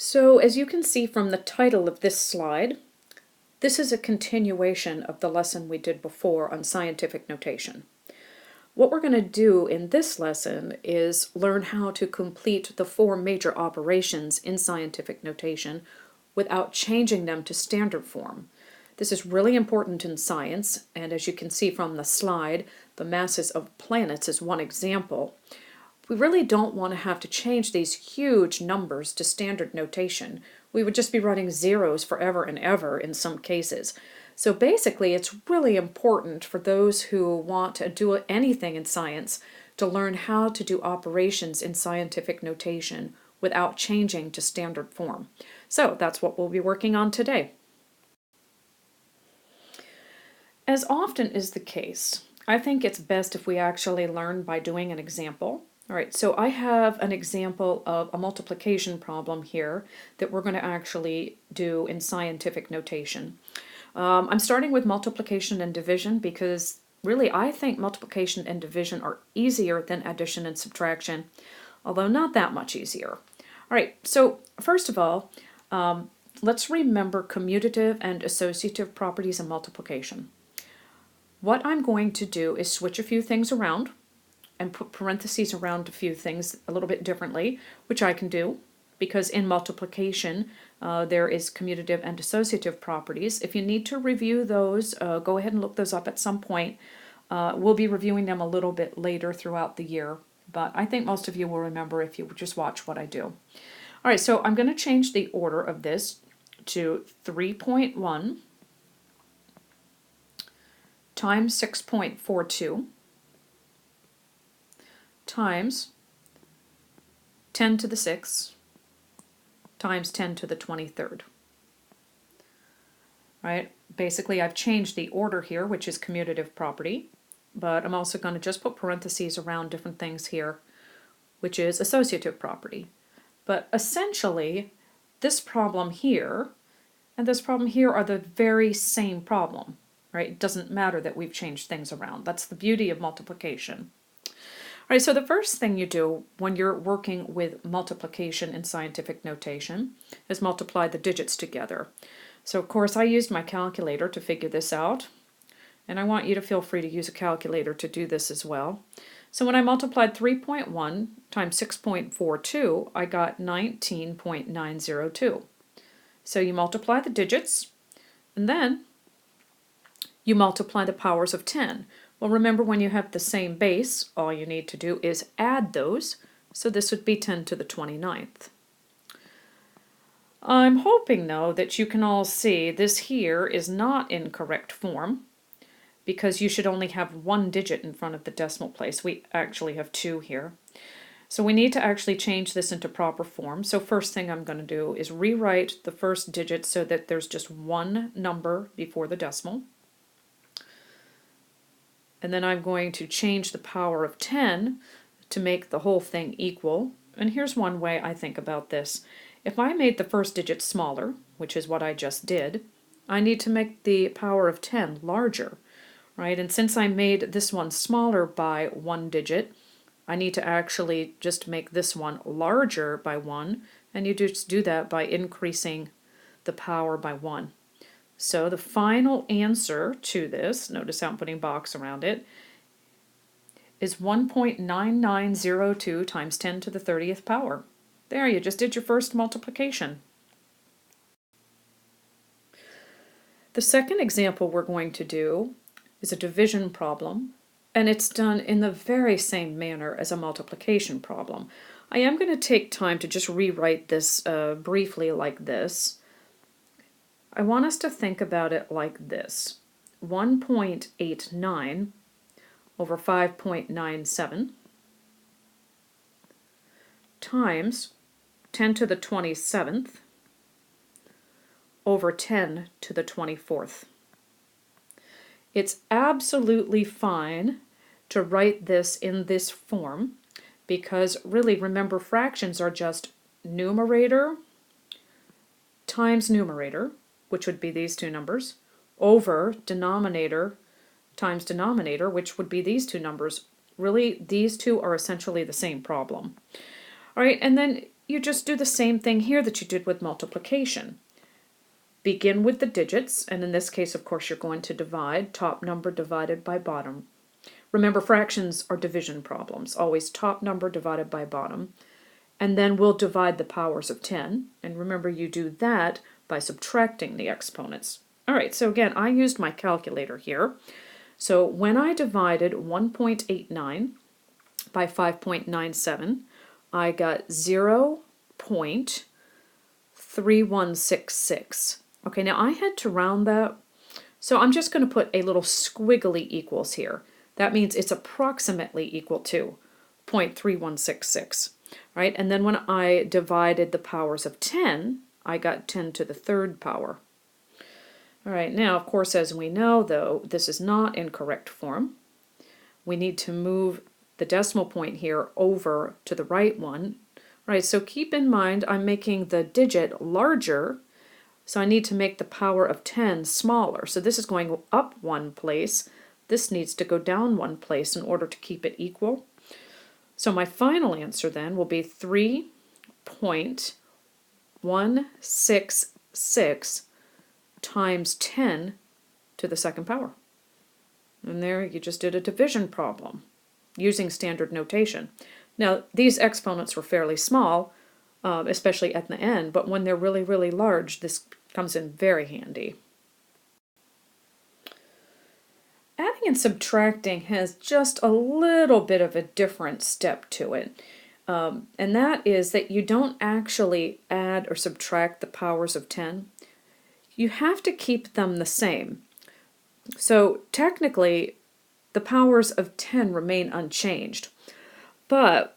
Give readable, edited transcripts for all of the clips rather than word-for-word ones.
So as you can see from the title of this slide, this is a continuation of the lesson we did before on scientific notation. What we're going to do in this lesson is learn how to complete the four major operations in scientific notation without changing them to standard form. This is really important in science, and as you can see from the slide, the masses of planets is one example. We really don't want to have to change these huge numbers to standard notation. We would just be running zeros forever and ever in some cases. So basically, it's really important for those who want to do anything in science to learn how to do operations in scientific notation without changing to standard form. So that's what we'll be working on today. As often is the case, I think it's best if we actually learn by doing an example. All right, so I have an example of a multiplication problem here that we're going to actually do in scientific notation. I'm starting with multiplication and division because really I think multiplication and division are easier than addition and subtraction, although not that much easier. All right, so first of all, let's remember commutative and associative properties of multiplication. What I'm going to do is switch a few things around and put parentheses around a few things a little bit differently, which I can do because in multiplication there is commutative and associative properties. If you need to review those, go ahead and look those up at some point. We'll be reviewing them a little bit later throughout the year, but I think most of you will remember if you just watch what I do. All right, so I'm going to change the order of this to 3.1 times 6.42 times 10 to the 6th times 10 to the 23rd. Right? Basically, I've changed the order here, which is commutative property, but I'm also going to just put parentheses around different things here, which is associative property. But essentially, this problem here and this problem here are the very same problem. Right? It doesn't matter that we've changed things around. That's the beauty of multiplication. All right, so the first thing you do when you're working with multiplication in scientific notation is multiply the digits together. So of course I used my calculator to figure this out, and I want you to feel free to use a calculator to do this as well. So when I multiplied 3.1 times 6.42, I got 19.902. So you multiply the digits, and then you multiply the powers of 10. Well, remember when you have the same base, all you need to do is add those. So this would be 10 to the 29th. I'm hoping, though, that you can all see this here is not in correct form because you should only have one digit in front of the decimal place. We actually have two here. So we need to actually change this into proper form. So first thing I'm going to do is rewrite the first digit so that there's just one number before the decimal. And then I'm going to change the power of 10 to make the whole thing equal. And here's one way I think about this. If I made the first digit smaller, which is what I just did, I need to make the power of 10 larger, right? And since I made this one smaller by one digit, I need to actually just make this one larger by 1, and you just do that by increasing the power by 1. So the final answer to this, notice how I'm putting a box around it, is 1.9902 times 10 to the 30th power. There, you just did your first multiplication. The second example we're going to do is a division problem, and it's done in the very same manner as a multiplication problem. I am going to take time to just rewrite this briefly like this. I want us to think about it like this. 1.89 over 5.97 times 10 to the 27th over 10 to the 24th. It's absolutely fine to write this in this form because really remember fractions are just numerator times numerator, which would be these two numbers, over denominator times denominator, which would be these two numbers. Really, these two are essentially the same problem. All right, and then you just do the same thing here that you did with multiplication. Begin with the digits, and in this case, of course, you're going to divide top number divided by bottom. Remember, fractions are division problems, always top number divided by bottom. And then we'll divide the powers of 10. And remember, you do that by subtracting the exponents. All right, so again, I used my calculator here. So when I divided 1.89 by 5.97, I got 0.3166. Okay, now I had to round that, so I'm just going to put a little squiggly equals here. That means it's approximately equal to 0.3166. Right, and then when I divided the powers of 10, I got 10 to the third power. All right, now, of course, as we know, though, this is not in correct form. We need to move the decimal point here over to the right one. All right, so keep in mind I'm making the digit larger, so I need to make the power of 10 smaller. So this is going up one place. This needs to go down one place in order to keep it equal. So my final answer then will be 3.166 times 10 to the second power. And there you just did a division problem using standard notation. Now, these exponents were fairly small, especially at the end, but when they're really, really large, this comes in very handy. Adding and subtracting has just a little bit of a different step to it. And that is that you don't actually add or subtract the powers of 10. You have to keep them the same. So technically, the powers of 10 remain unchanged. But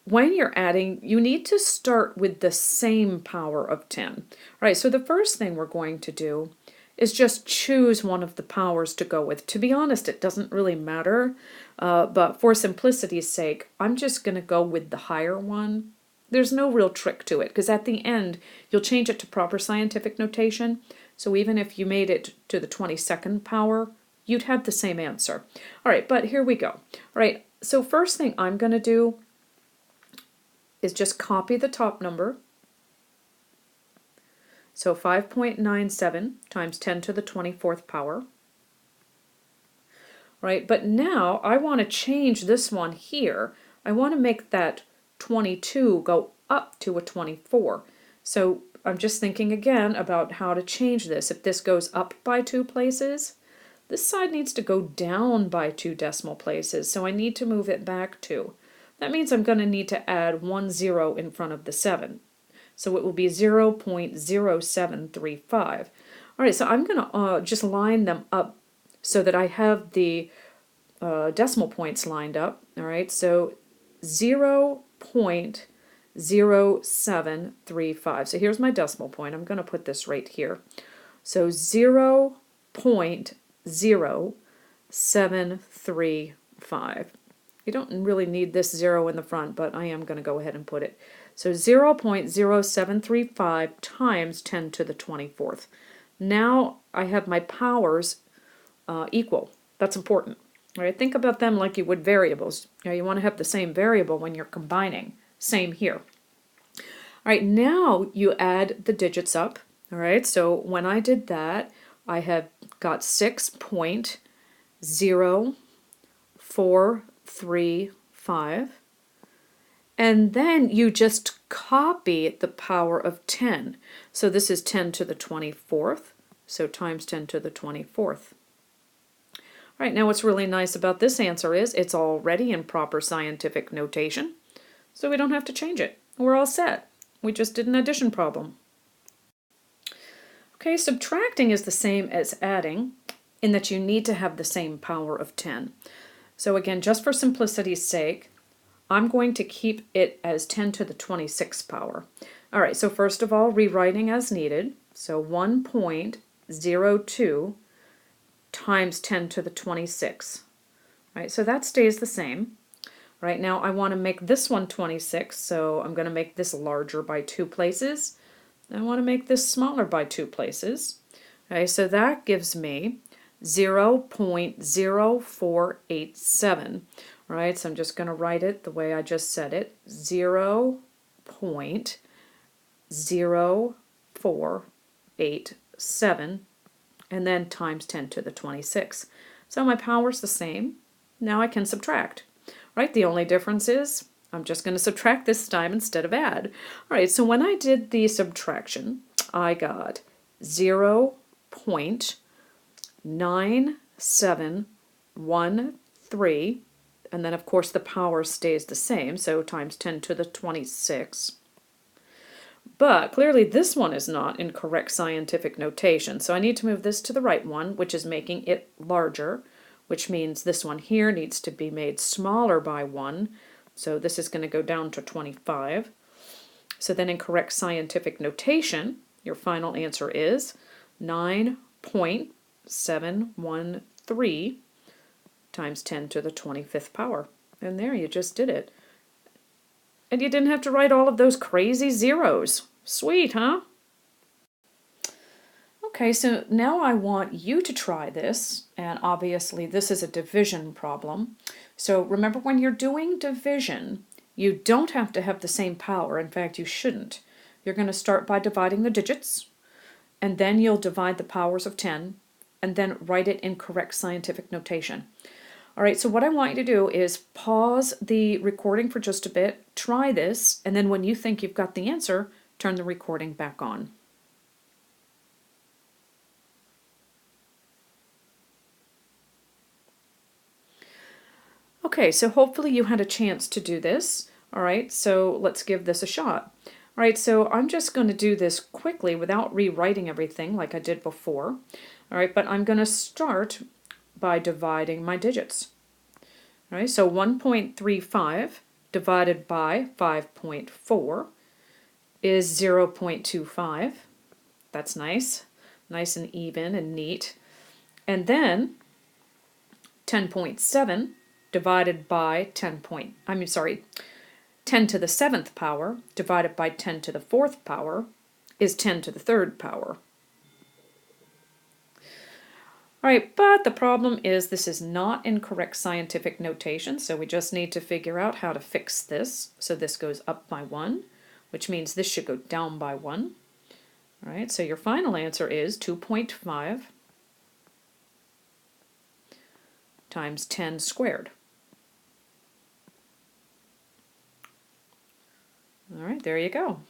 when you're adding, you need to start with the same power of 10. All right, so the first thing we're going to do is just choose one of the powers to go with. To be honest, it doesn't really matter, but for simplicity's sake, I'm just going to go with the higher one. There's no real trick to it, because at the end, you'll change it to proper scientific notation, so even if you made it to the 22nd power, you'd have the same answer. All right, but here we go. All right, so first thing I'm going to do is just copy the top number. So 5.97 times 10 to the 24th power. Right, but now I want to change this one here. I want to make that 22 go up to a 24. So I'm just thinking again about how to change this. If this goes up by 2 places, this side needs to go down by 2 decimal places, so I need to move it back 2. That means I'm going to need to add 1 0 in front of the 7. So it will be 0.0735. All right, so I'm going to just line them up so that I have the decimal points lined up. All right, so 0.0735. So here's my decimal point. I'm going to put this right here. So 0.0735. You don't really need this 0 in the front, but I am going to go ahead and put it. So 0.0735 times 10 to the 24th. Now I have my powers equal. That's important. All right, think about them like you would variables. You want to have the same variable when you're combining. Same here. All right, now you add the digits up. All right, so when I did that, I have got 6.0435. And then you just copy the power of 10. So this is 10 to the 24th, so times 10 to the 24th. All right, now what's really nice about this answer is it's already in proper scientific notation, so we don't have to change it. We're all set. We just did an addition problem. Okay, subtracting is the same as adding in that you need to have the same power of 10. So again, just for simplicity's sake, I'm going to keep it as 10 to the 26th power. All right, so first of all, rewriting as needed. So 1.02 times 10 to the 26th. Right, so that stays the same. Right, now I want to make this one 26, so I'm going to make this larger by 2 places. I want to make this smaller by 2 places. Okay, so that gives me 0.0487. Right, so I'm just going to write it the way I just said it, 0.0487. 0.0487, and then times 10 to the 26. So my power's the same. Now I can subtract, right? The only difference is I'm just going to subtract this time instead of add. All right, so when I did the subtraction, I got 0.9713, and then of course the power stays the same, so times 10 to the 26. But clearly this one is not in correct scientific notation, so I need to move this to the right one, which is making it larger, which means this one here needs to be made smaller by 1, so this is going to go down to 25. So then in correct scientific notation, your final answer is 9.713 times 10 to the 25th power. And there, you just did it. And you didn't have to write all of those crazy zeros. Sweet, huh? Okay, so now I want you to try this, and obviously this is a division problem. So remember, when you're doing division, you don't have to have the same power. In fact, you shouldn't. You're going to start by dividing the digits, and then you'll divide the powers of 10, and then write it in correct scientific notation. All right, so what I want you to do is pause the recording for just a bit, try this, and then when you think you've got the answer, turn the recording back on. Okay, so hopefully you had a chance to do this. All right, so let's give this a shot. All right, so I'm just going to do this quickly without rewriting everything like I did before. All right, but I'm going to start by dividing my digits. All right, so 1.35 divided by 5.4 is 0.25. That's nice. Nice and even and neat. And then 10.7 divided by 10 to the 7th power divided by 10 to the 4th power is 10 to the 3rd power. All right, but the problem is this is not in correct scientific notation, so we just need to figure out how to fix this. So this goes up by 1, which means this should go down by 1. All right, so your final answer is 2.5 times 10 squared. All right, there you go.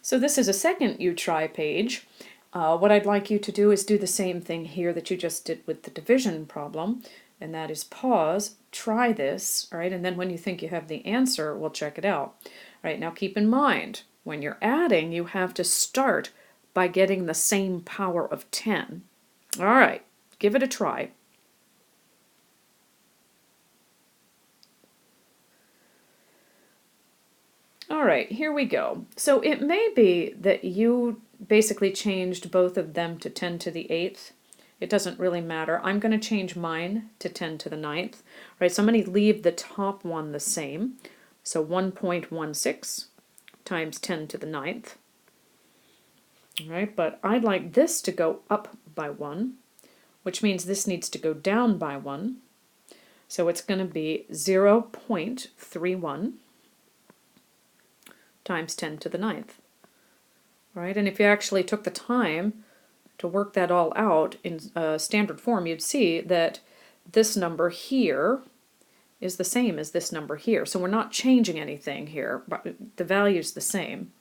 So this is a second you try page. What I'd like you to do is do the same thing here that you just did with the division problem, and that is pause, try this, all right, and then when you think you have the answer, we'll check it out. All right, now keep in mind, when you're adding, you have to start by getting the same power of 10. All right, give it a try. All right, here we go. So it may be that you basically changed both of them to 10 to the 8th. It doesn't really matter. I'm going to change mine to 10 to the 9th. All right, so I'm going to leave the top one the same. So 1.16 times 10 to the 9th. All right, but I'd like this to go up by 1, which means this needs to go down by 1. So it's going to be 0.31 times 10 to the 9th. Right? And if you actually took the time to work that all out in standard form, you'd see that this number here is the same as this number here. So we're not changing anything here, but the value's the same.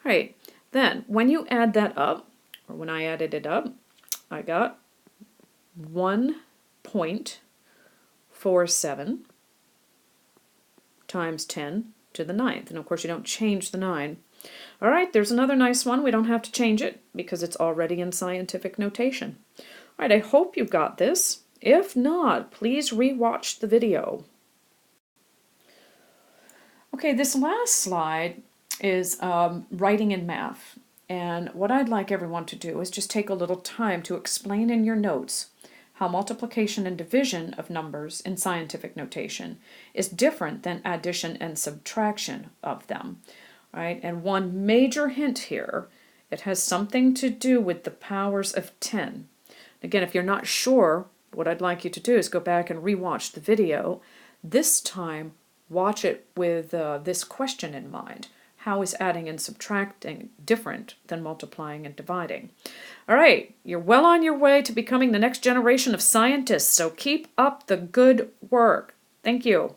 All right, then when you add that up, or when I added it up, I got 1.47 times 10 to the 9th. And of course you don't change the 9. All right, there's another nice one. We don't have to change it because it's already in scientific notation. All right, I hope you got this. If not, please re-watch the video. Okay, this last slide is writing in math. And what I'd like everyone to do is just take a little time to explain in your notes how multiplication and division of numbers in scientific notation is different than addition and subtraction of them. Right? And one major hint here, it has something to do with the powers of 10. Again, if you're not sure, what I'd like you to do is go back and rewatch the video. This time, watch it with this question in mind. How is adding and subtracting different than multiplying and dividing? All right, you're well on your way to becoming the next generation of scientists, so keep up the good work. Thank you.